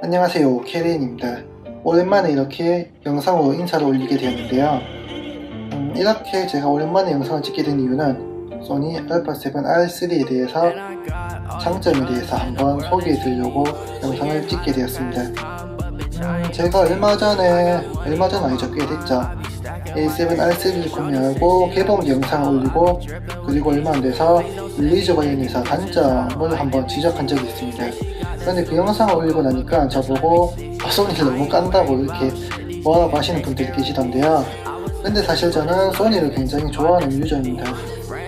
안녕하세요, 케리인입니다. 오랜만에 이렇게 영상으로 인사를 올리게 되었는데요. 이렇게 제가 오랜만에 영상을 찍게 된 이유는 소니 α7R3에 대해서 장점에 대해서 한번 소개해 드리려고 영상을 찍게 되었습니다. 제가 얼마 전 아니죠, 꽤 됐죠. A7R3를 구매하고 개봉 영상을 올리고, 그리고 얼마 안 돼서 릴리즈 관련해서 단점을 한번 지적한 적이 있습니다. 그런데 그 영상을 올리고 나니까 저보고 소니를 너무 깐다고 이렇게 뭐라고 하시는 분들이 계시던데요. 근데 사실 저는 소니를 굉장히 좋아하는 유저입니다.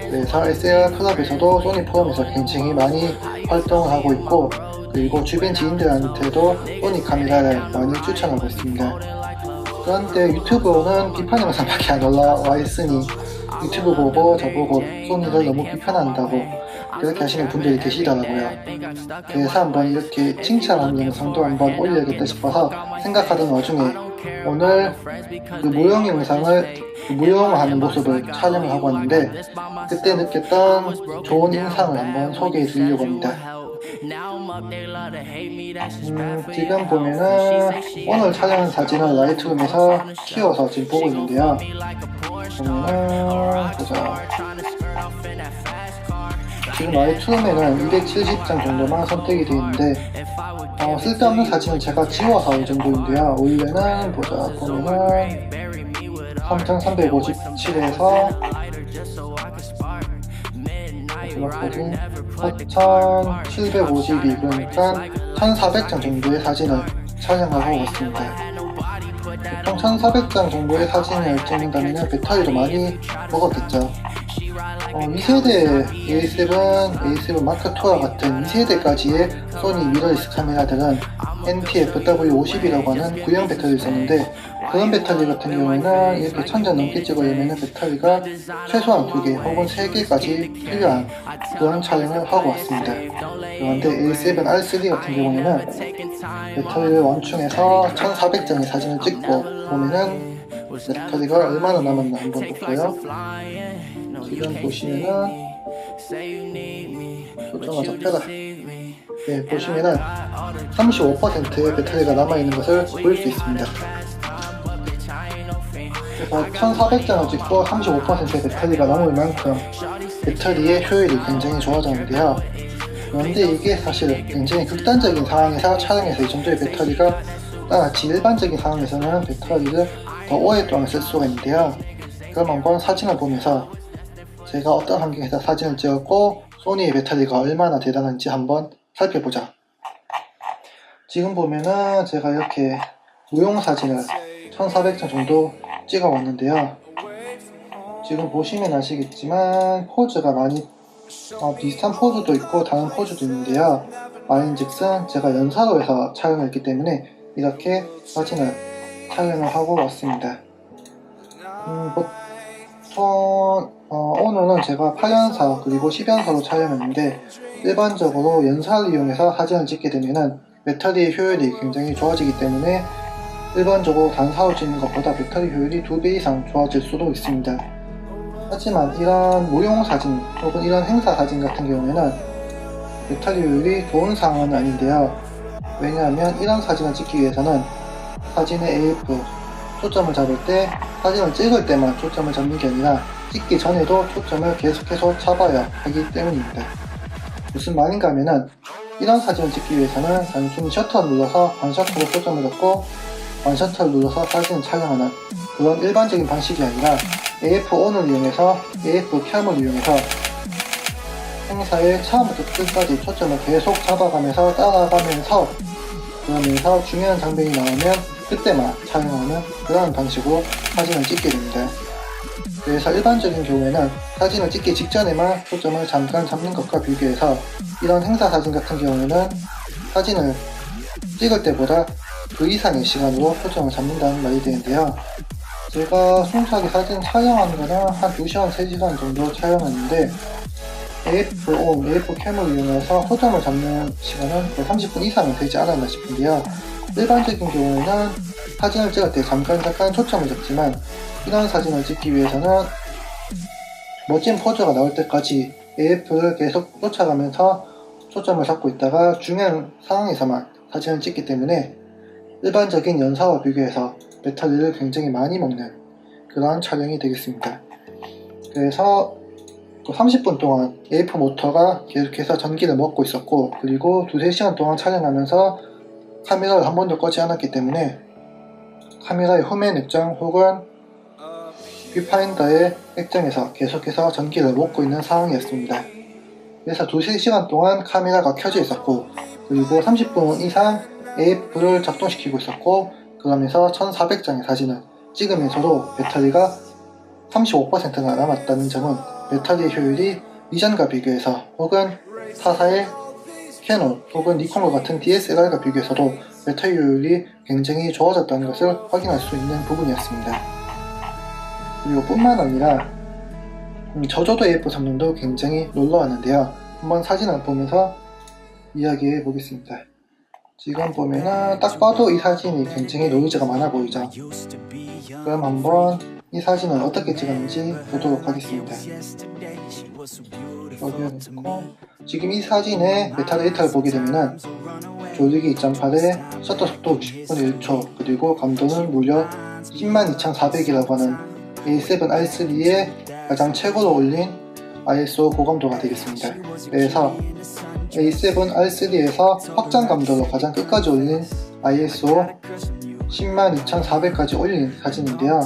그래서 SLR 클럽에서도 소니 포럼에서 굉장히 많이 활동을 하고 있고, 그리고 주변 지인들한테도 소니 카메라를 많이 추천하고 있습니다. 그런데 유튜브로는 비판 영상밖에 안 올라와 있으니 유튜브 보고 저보고 소니를 너무 비판한다고 그렇게 하시는 분들이 계시더라고요. 그래서 한번 이렇게 칭찬하는 영상도 한번 올려야겠다 싶어서 생각하던 와중에 오늘 그 무용하는 모습을 촬영을 하고 왔는데, 그때 느꼈던 좋은 인상을 한번 소개해 드리려고 합니다. 지금 보면은 오늘 촬영한 사진을 라이트룸에서 키워서 지금 보고 있는데요. 보면은 보자. 지금 라이트룸에는 270장 정도만 선택이 되어 있는데, 쓸데없는 사진은 제가 지워서 이 정도인데요. 원래는 보자 보면은 3357에서 마지막 사진 4752, 그러니까 1400장 정도의 사진을 촬영하고 왔습니다. 보통 1400장 정도의 사진을 찍는다면 배터리도 많이 먹었겠죠. 2세대 A7 마크2와 같은 2세대까지의 소니 미러리스 카메라들은 NT-FW50이라고 하는 구형 배터리를 썼는데, 그런 배터리 같은 경우에는 이렇게 1000장 넘게 찍으려면 배터리가 최소한 2개 혹은 3개까지 필요한 그런 촬영을 하고 왔습니다. 그런데 A7R3 같은 경우에는 배터리를 원충해서 1400장의 사진을 찍고 보면은 배터리가 얼마나 남았나 한번 볼까요? 지금 보시면은 초점을 잡혀라. 네, 보시면은 35%의 배터리가 남아있는 것을 볼 수 있습니다. 그래서 1400장을 찍고 35%의 배터리가 남을 만큼 배터리의 효율이 굉장히 좋아졌는데요. 그런데 이게 사실 굉장히 극단적인 상황에서 촬영해서 이 정도의 배터리가 나같이 일반적인 상황에서는 배터리를 더 오랫동안 쓸 수가 있는데요. 그럼 한번 사진을 보면서 제가 어떤 환경에서 사진을 찍었고 소니의 배터리가 얼마나 대단한지 한번 살펴보자. 지금 보면은 제가 이렇게 무용 사진을 1400장 정도 찍어 왔는데요. 지금 보시면 아시겠지만 포즈가 많이 비슷한 포즈도 있고 다른 포즈도 있는데요. 말인즉슨 제가 연사로 해서 촬영했기 때문에 이렇게 사진을 촬영을 하고 왔습니다. 보통 오늘은 제가 8연사 그리고 10연사로 촬영했는데, 일반적으로 연사를 이용해서 사진을 찍게 되면은 배터리의 효율이 굉장히 좋아지기 때문에 일반적으로 단사로 찍는 것보다 배터리 효율이 2배 이상 좋아질 수도 있습니다. 하지만 이런 무용 사진 혹은 이런 행사 사진 같은 경우에는 배터리 효율이 좋은 상황은 아닌데요. 왜냐하면 이런 사진을 찍기 위해서는 사진의 AF 초점을 잡을 때 사진을 찍을 때만 초점을 잡는 게 아니라 찍기 전에도 초점을 계속해서 잡아야 하기 때문입니다. 무슨 말인가 하면은 이런 사진을 찍기 위해서는 단순히 셔터를 눌러서 반셔터로 초점을 잡고 완셔터를 눌러서 사진을 촬영하는 그런 일반적인 방식이 아니라 AF-ON을 이용해서 AF 캠을 이용해서 행사의 처음부터 끝까지 초점을 계속 잡아가면서 따라가면서, 그러면서 중요한 장면이 나오면 그때만 촬영하는 그런 방식으로 사진을 찍게 됩니다. 그래서 일반적인 경우에는 사진을 찍기 직전에만 초점을 잠깐 잡는 것과 비교해서 이런 행사 사진 같은 경우에는 사진을 찍을 때보다 그 이상의 시간으로 초점을 잡는다는 말이 되는데요. 제가 순수하게 사진 촬영하는 거는 한 2시간, 3시간 정도 촬영했는데 AF-ON, AF-CAM을 이용해서 초점을 잡는 시간은 30분 이상은 되지 않았나 싶은데요. 일반적인 경우에는 사진을 찍을 때 잠깐 초점을 잡지만, 이런 사진을 찍기 위해서는 멋진 포즈가 나올 때까지 AF를 계속 쫓아가면서 초점을 잡고 있다가 중요한 상황에서만 사진을 찍기 때문에 일반적인 연사와 비교해서 배터리를 굉장히 많이 먹는 그런 촬영이 되겠습니다. 그래서 30분 동안 AF 모터가 계속해서 전기를 먹고 있었고, 그리고 2-3시간 동안 촬영하면서 카메라를 한 번도 꺼지 않았기 때문에 카메라의 후면 액정 혹은 뷰파인더의 액정에서 계속해서 전기를 먹고 있는 상황이었습니다. 그래서 2-3시간 동안 카메라가 켜져 있었고, 그리고 30분 이상 AF를 작동시키고 있었고, 그러면서 1400장의 사진을 찍으면서도 배터리가 35%나 남았다는 점은 배터리 효율이 이전과 비교해서 혹은 타사의 캐논 혹은 니콘과 같은 DSLR과 비교해서도 배터리 효율이 굉장히 좋아졌다는 것을 확인할 수 있는 부분이었습니다. 그리고 뿐만 아니라 저조도 AF 성능도 굉장히 놀라웠는데요. 한번 사진을 보면서 이야기해 보겠습니다. 지금 보면은 딱 봐도 이 사진이 굉장히 노이즈가 많아 보이죠. 그럼 한번 이 사진을 어떻게 찍었는지 보도록 하겠습니다. 지금 이 사진의 메타데이터를 보게 되면은 조리기 2.8에 셔터 속도 60분의 1초, 그리고 감도는 무려 102,400이라고 하는 A7R3의 가장 최고로 올린 ISO 고감도가 되겠습니다. 그래서 A7R3에서 확장 감도로 가장 끝까지 올린 ISO 102,400까지 올린 사진인데요.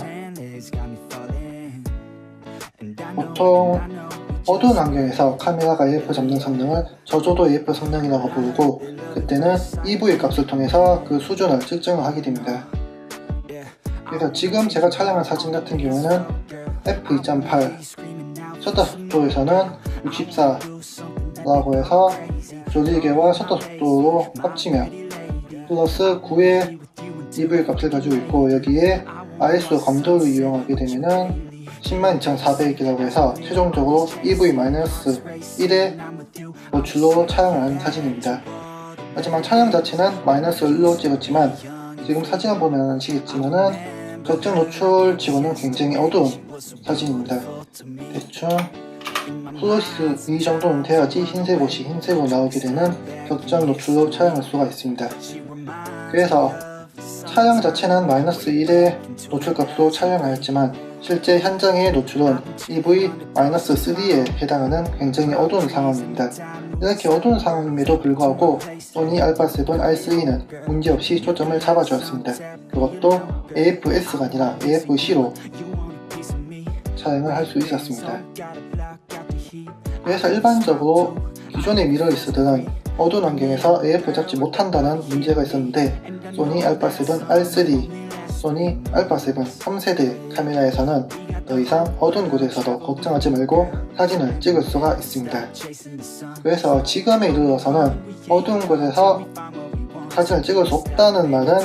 보통 어두운 환경에서 카메라가 AF 잡는 성능을 저조도 AF 성능이라고 부르고, 그때는 EV 값을 통해서 그 수준을 측정을 하게 됩니다. 그래서 지금 제가 촬영한 사진 같은 경우는 f2.8 셔터 속도에서는 64라고 해서 조리개와 셔터 속도로 합치면 플러스 9의 EV 값을 가지고 있고, 여기에 ISO 감도를 이용하게 되면은 102,400이라고 해서 최종적으로 EV-1의 노출로 촬영한 사진입니다. 하지만 촬영 자체는 마이너스 1로 찍었지만 지금 사진을 보면 아시겠지만은 적정 노출 치고는 굉장히 어두운 사진입니다. 대충 플러스 2 정도는 돼야지 흰색 옷이 흰색으로 나오게 되는 적정 노출로 촬영할 수가 있습니다. 그래서 촬영 자체는 마이너스 1의 노출값으로 촬영하였지만 실제 현장의 노출은 EV-3에 해당하는 굉장히 어두운 상황입니다. 이렇게 어두운 상황임에도 불구하고 소니 α7R3는 문제없이 초점을 잡아주었습니다. 그것도 AF-S가 아니라 AF-C로 촬영을 할 수 있었습니다. 그래서 일반적으로 기존의 미러리스들은 어두운 환경에서 AF 잡지 못한다는 문제가 있었는데, 소니 α7R3, 소니 α7 3세대 카메라에서는 더 이상 어두운 곳에서도 걱정하지 말고 사진을 찍을 수가 있습니다. 그래서 지금에 이르러서는 어두운 곳에서 사진을 찍을 수 없다는 말은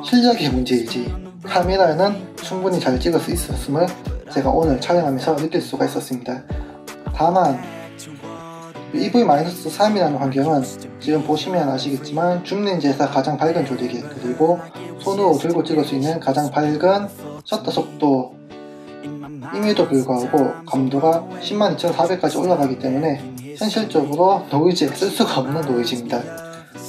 실력의 문제이지 카메라는 충분히 잘 찍을 수 있었음을 제가 오늘 촬영하면서 느낄 수가 있었습니다. 다만 EV-3이라는 환경은 지금 보시면 아시겠지만 줌렌즈에서 가장 밝은 조리개, 그리고 손으로 들고 찍을 수 있는 가장 밝은 셔터 속도임에도 불구하고 감도가 102,400까지 올라가기 때문에 현실적으로 노이즈에 쓸 수가 없는 노이즈입니다.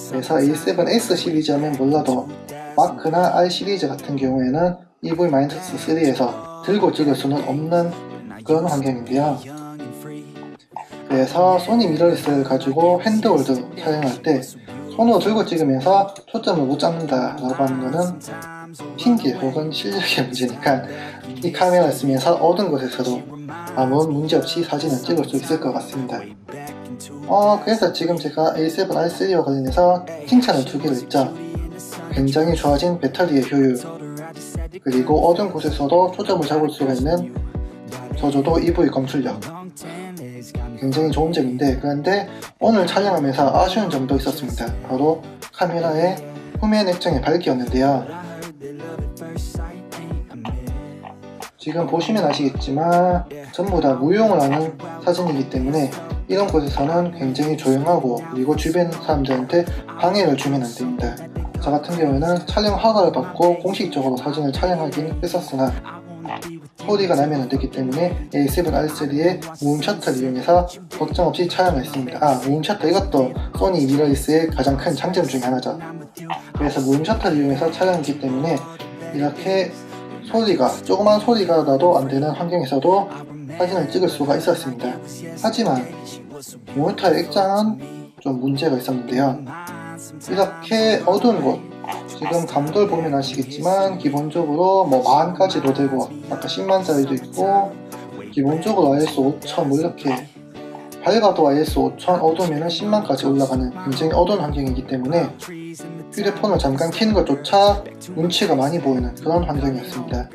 그래서 A7S 시리즈라면 몰라도 마크나 R 시리즈 같은 경우에는 EV-3에서 들고 찍을 수는 없는 그런 환경인데요. 그래서 소니 미러리스를 가지고 핸드홀드 촬영할 때 손으로 들고 찍으면서 초점을 못 잡는다 라고 하는 것은 핑계 혹은 실력의 문제니까 이 카메라를 쓰면서 어두운 곳에서도 아무 문제없이 사진을 찍을 수 있을 것 같습니다. 그래서 지금 제가 A7R3와 관련해서 칭찬을 2개를 했죠. 굉장히 좋아진 배터리의 효율, 그리고 어두운 곳에서도 초점을 잡을 수가 있는 저조도 EV 검출력, 굉장히 좋은 점인데, 그런데 오늘 촬영하면서 아쉬운 점도 있었습니다. 바로 카메라의 후면 액정의 밝기였는데요. 지금 보시면 아시겠지만 전부 다 무용을 하는 사진이기 때문에 이런 곳에서는 굉장히 조용하고, 그리고 주변 사람들한테 방해를 주면 안 됩니다. 저 같은 경우에는 촬영 허가를 받고 공식적으로 사진을 촬영하긴 했었으나 소리가 나면 안 되기 때문에 A7R3의 무음 셔터를 이용해서 걱정 없이 촬영했습니다. 무음 셔터, 이것도 소니 미러리스의 가장 큰 장점 중에 하나죠. 그래서 무음 셔터를 이용해서 촬영했기 때문에 이렇게 조그만 소리가 나도 안 되는 환경에서도 사진을 찍을 수가 있었습니다. 하지만 모니터의 액정은 좀 문제가 있었는데요. 이렇게 어두운 곳, 지금 감도를 보면 아시겠지만 기본적으로 뭐 10,000까지도 되고 아까 10만짜리도 있고 기본적으로 ISO 5000 뭐 이렇게 밝아도 ISO 5000, 어두우면 10만까지 올라가는 굉장히 어두운 환경이기 때문에 휴대폰을 잠깐 켜는 것조차 눈치가 많이 보이는 그런 환경이었습니다.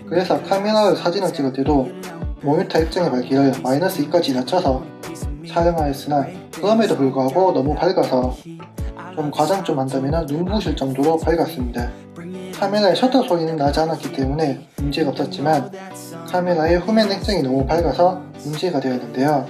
그래서 카메라로 사진을 찍을 때도 모니터 액정의 밝기를 -2까지 낮춰서 촬영하였으나 그럼에도 불구하고 너무 밝아서 좀 과장 좀 한다면 눈부실 정도로 밝았습니다. 카메라의 셔터 소리는 나지 않았기 때문에 문제가 없었지만 카메라의 후면 액정이 너무 밝아서 문제가 되었는데요.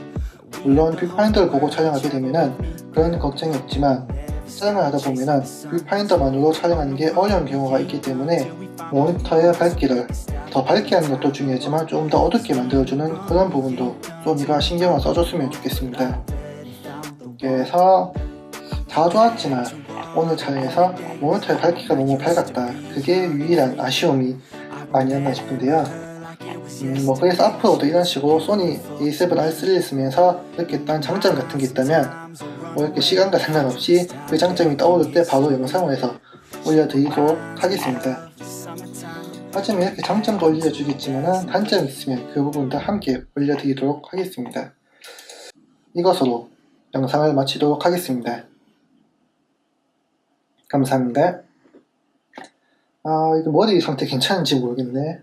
물론 뷰파인더를 보고 촬영하게 되면 그런 걱정이 없지만 촬영을 하다 보면 뷰파인더만으로 촬영하는 게 어려운 경우가 있기 때문에 모니터의 밝기를 더 밝게 하는 것도 중요하지만 조금 더 어둡게 만들어주는 그런 부분도 소니가 신경을 써줬으면 좋겠습니다. 그래서 다 좋았지만 오늘 촬영에서 모니터의 밝기가 너무 밝았다, 그게 유일한 아쉬움이 아니었나 싶은데요. 그래서 앞으로도 이런 식으로 소니 A7R3를 쓰면서 느꼈던 장점 같은 게 있다면 이렇게 시간과 상관없이 그 장점이 떠오를 때 바로 영상을 해서 올려드리도록 하겠습니다. 하지만 이렇게 장점도 올려주겠지만 단점이 있으면 그 부분도 함께 올려드리도록 하겠습니다. 이것으로 영상을 마치도록 하겠습니다. 감사합니다. 이거 머리 상태 괜찮은지 모르겠네.